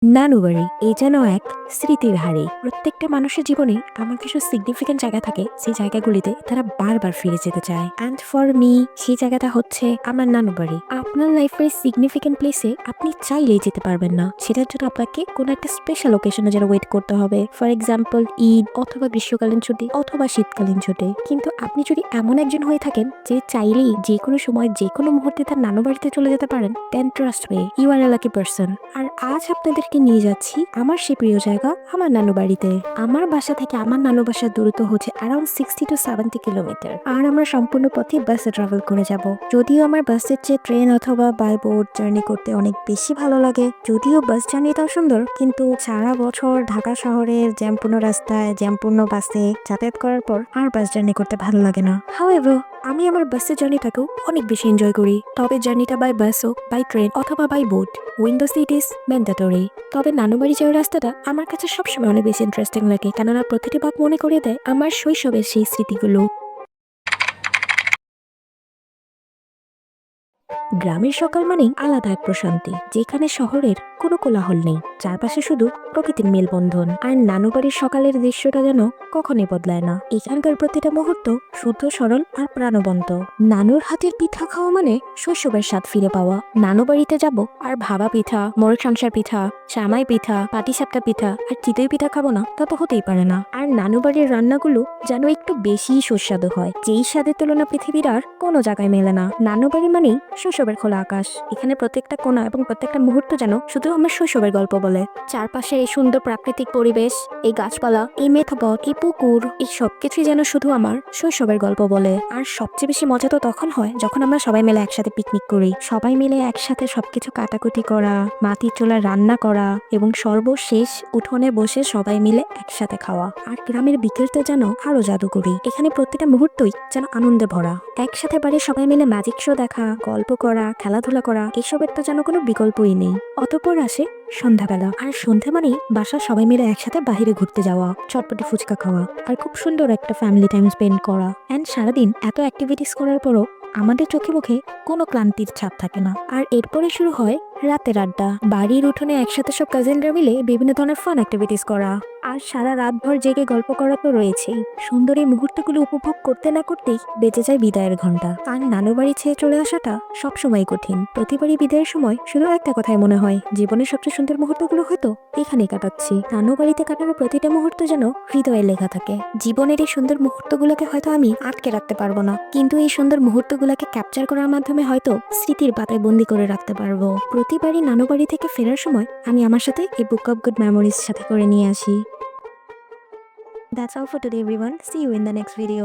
নানু বাড়ি এই যেন এক স্মৃতির হাড়ি। প্রত্যেকটা মানুষের জীবনে এমন কিছু সিগনিফিকেন্ট জায়গা থাকে সেই জায়গাগুলিতে তারা বারবার ফিরে যেতে চায়। অ্যান্ড ফর মি সেই জায়গাটা হচ্ছে আমার নানু বাড়ি। আপনার লাইফের সিগনিফিকেন্ট প্লেসে আপনি চাইলেই যেতে পারবেন না, সেটার জন্য আপনাকে কোনো একটা স্পেশাল ওকেশনে যেন ওয়েট করতে হবে। ফর এক্সাম্পল ঈদ অথবা গ্রীষ্মকালীন ছুটি অথবা শীতকালীন ছুটি। কিন্তু আপনি যদি এমন একজন হয়ে থাকেন যে চাইলেই যে কোনো সময় যে কোনো মুহূর্তে তার নানু বাড়িতে চলে যেতে পারেন, then trust me, you are a lucky person. আর আজ আপনাদেরকে নিয়ে যাচ্ছি আমার সেই প্রিয় জায়গা, আমার নানু বাড়িতে। আমার বাসা থেকে আমার নানু বাসার দূরত্ব হচ্ছে অ্যারাউন্ড 60 to 70 কিলোমিটার। আর আমরা সম্পূর্ণ পথে বাসে ট্রাভেল করে যাব। যদিও আমার বাসের চেয়ে ট্রেন অথবা বাই বোট জার্নি করতে অনেক বেশি ভালো লাগে, যদিও বাস জার্নিটাও সুন্দর, কিন্তু সারা বছর ঢাকা শহরের জ্যামপূর্ণ রাস্তায় জ্যামপূর্ণ বাসে যাতায়াত করার পর আর বাস জার্নি করতে ভালো লাগে না। হাউএভার আমি আমার বাসের জার্নিটাকেও অনেক বেশি এনজয় করি। তবে জার্নিটা বাই বাস হোক, বাই ট্রেন অথবা by boat, window seat is mandatory. তবে নানু বাড়ি যাওয়ার রাস্তাটা আমার কাছে সবসময় অনেক বেশি ইন্টারেস্টিং লাগে, কেননা প্রতিটি বাক মনে করিয়ে দেয় আমার শৈশবের সেই স্মৃতিগুলো। গ্রামের সকাল মানেই আলাদা এক প্রশান্তি, যেখানে শহরের কোনো কোলাহল নেই, চারপাশে শুধু প্রকৃতির মেলবন্ধন। আর নানু বাড়ির সকালের দৃশ্যটা যেন কখনোই বদলায় না। এখানকার প্রতিটা মুহূর্ত শুদ্ধ, সরল আর প্রাণবন্ত। নানুর হাতের পিঠা খাওয়া মানে শৈশবের স্বাদ ফিরে পাওয়া। নানু বাড়িতে যাব আর ভাবা পিঠা, মোরগ সংসার পিঠা, সামাই পিঠা, পাটিসাপটা পিঠা আর চিতই পিঠা খাবো না, তা তো হতেই পারে না। আর নানু বাড়ির রান্নাগুলো যেন একটু বেশি সুস্বাদু হয়, যেই স্বাদের তুলনা পৃথিবীর আর কোনো জায়গায় মেলে না। নানু বাড়ি মানেই শৈশবের খোলা আকাশ। এখানে প্রত্যেকটা কোণা এবং প্রত্যেকটা মুহূর্ত যেন শুধু আমার শৈশবের গল্প বলে। চারপাশে এই সুন্দর প্রাকৃতিক পরিবেশ, এই গাছপালা, এই মেঠোপথ, এই পুকুর, এই সবকিছুই যেন শুধু আমার শৈশবের গল্প বলে। আর সবচেয়ে বেশি মজা তো তখন হয় যখন আমরা সবাই মিলে একসাথে পিকনিক করি, সবাই মিলে একসাথে সবকিছু কাটাকুটি করা, মাটির চুলায় রান্না করা এবং সর্বশেষ উঠোনে বসে সবাই মিলে একসাথে খাওয়া। আর গ্রামের বিকেলটা যেন আরো জাদুকরি। এখানে প্রতিটা মুহূর্তই যেন আনন্দে ভরা। একসাথে বাড়ির সবাই মিলে ম্যাজিক শো দেখা, গল্প করা, খেলাধুলা করা, এসবের তো যেন কোনো বিকল্পই নেই। অতঃপর আসে সন্ধ্যাবেলা। আর সন্ধ্যা মানেই বাসার সবাই মিলে একসাথে বাহিরে ঘুরতে যাওয়া, চটপটি ফুচকা খাওয়া আর খুব সুন্দর একটা ফ্যামিলি টাইম স্পেন্ড করা। অ্যান্ড সারাদিন এত অ্যাক্টিভিটিস করার পরও আমাদের চোখে মুখে কোনো ক্লান্তির ছাপ থাকে না। আর এরপরে শুরু হয় রাতের আড্ডা। বাড়ির উঠোনে একসাথে সব কাজিনরা মিলে বিভিন্ন ধরনের ফান অ্যাক্টিভিটিস করা। আর সারা রাতভর জেগে গল্প করা তো রয়েছেই। সুন্দর এই মুহূর্তগুলো উপভোগ করতে না করতেই বেঁচে যায় বিদায়ের ঘন্টা। আর নানু বাড়ি ছেড়ে চলে আসাটা সবসময় কঠিন। প্রতিবারই বিদায়ের সময় শুধু একটা কথাই মনে হয়, জীবনের সবচেয়ে সুন্দর মুহূর্তগুলো হয়তো এখানেই কাটাচ্ছি। নানু বাড়িতে কাটানো প্রতিটা মুহূর্ত যেন হৃদয়ে লেখা থাকে। জীবনের এই সুন্দর মুহূর্তগুলোকে হয়তো আমি আটকে রাখতে পারবো না, কিন্তু এই সুন্দর মুহূর্তগুলোকে ক্যাপচার করার মাধ্যমে হয়তো স্মৃতির পাতায় বন্দি করে রাখতে পারবো। প্রতিবারই নানু বাড়ি থেকে ফেরার সময় আমি আমার সাথে এই বুক অফ গুড মেমোরিজ সাথে করে নিয়ে আসি। That's all for today, everyone. See you in the next video.